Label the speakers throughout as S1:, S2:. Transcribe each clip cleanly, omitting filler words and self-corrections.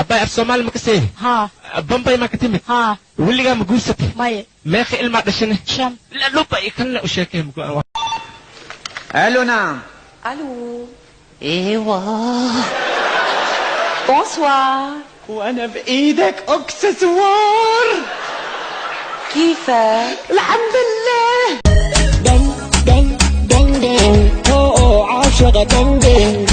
S1: أبا الصومال مكسيه
S2: ها
S1: بمبي ما كتمي
S2: ها
S1: واللي قام قوستي
S2: ماي
S1: ما في إلما دشنه
S2: شام
S1: لا لوبا يكلنا وشاكي
S3: الو نعم
S2: الو ايوه بونسوار
S3: وانا بايدك اكسسوار
S2: كيفك
S3: الحمد لله
S2: دن دن دن دن
S3: هو عاشق دن دن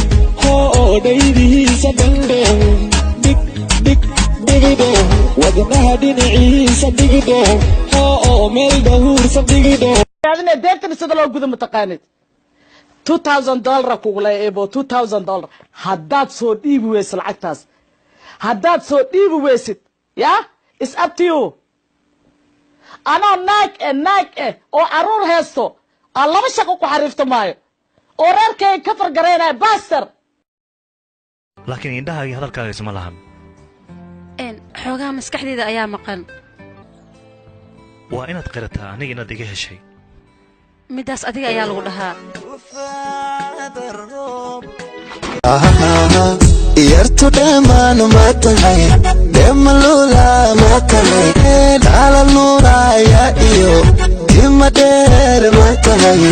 S3: هو ديديسة دن دن دك دك دك دن ودنها دنعيسة دك دن هو ميل دهورسة دك دن
S2: هذا ديرت بسيطة لو قدم متقاند $2,000 كوغلا ايبو $2,000 هداد سو ديب ويس العكتاس هداد سو ديب ويسد يا it's up to you أنا ناك أو عرور هستو الله مش شكوك حريفته مايو أورار كي كفر قرينا باستر
S4: لكن عندها هذا الكلام اسمه لهم
S5: إن حوجها مسكحدي ذا أيام مقن
S4: وأنا تقرتها أنا جينا دقيقة شيء
S5: مداس أديك أيام لها
S6: yartu dheemaan ma tahay dheemalula ma tahay dhala nuuraya iyo tima dheer ma tahay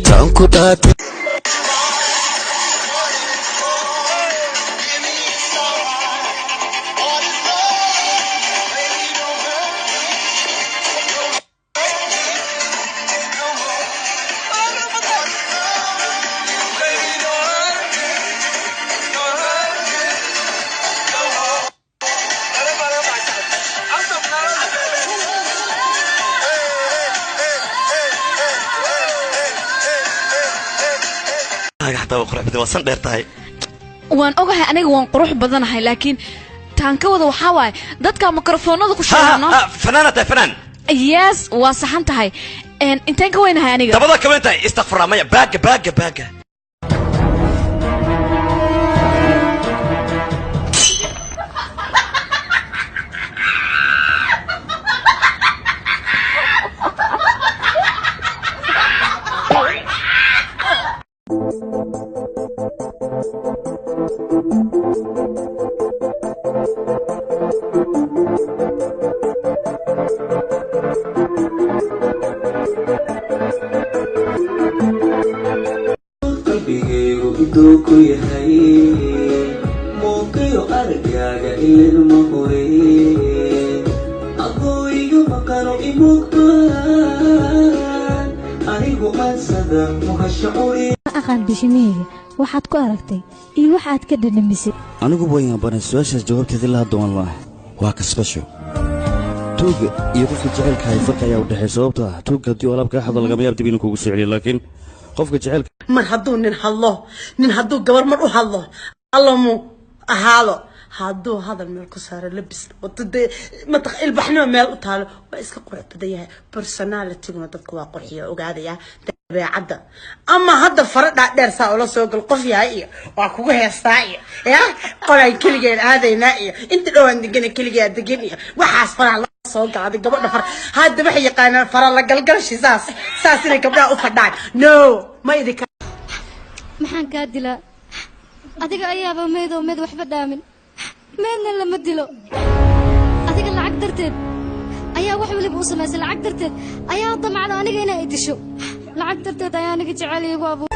S6: tan ku dhaatay
S4: وصل ديرتاي
S5: وان اوغاhay aniga waan qurux badanahay laakiin taan ka wada waxa waay dadka mikrofoonada ku sheegano
S4: fanaanada fanaan
S5: yes waa saxan tahay intaan ka weynahay aniga
S4: dabada ka weyntahay istaghfar maya baaga
S7: aqaan bishimeyga waxaad ku aragtay iyo waxaad ka dhadhamisay
S6: anigu waan baran su'aashaas jawaabteeda la doon lahaa waa ka special tuuga iyo qofka jaceelka ay farq ayaa u dhaxay sababtoo ah tuuga hadii alaab ka xado laga yaab dibin kugu soo celiyo laakiin qofka jaceelka
S2: mar hadduu nin hadduu gabar mar u hadlo allamu ahaado hadduu hadal meel ku saaro labis wadada mataq ilbaxnimo meel u taalo waa iska qurux badan yahay personality-guna dadku waa qurxiyo ogaadaya dabeecadda ama hadda faradha dheer saa ula soo gal qof yahay iyo waa kugu heestaa iyo ya qolay kaligeed aadayna iyo inta dhawaan degan kaligeed degan iyo waxaas fara la soo gaaday gabadha far hadda waxay yaqaanaan fara la galgalshi saas inay gabdhaha u fadhaan no ma idinka
S7: maxaan ka dilaa adiga ayaaba meed waxba dhaamin meedna lama dilo adiga lacag darteed ayaa wax waliba u samaysay lacag darteed ayaa damacdo aniga inay disho lacag darteed ayaa aniga jecel igu abuur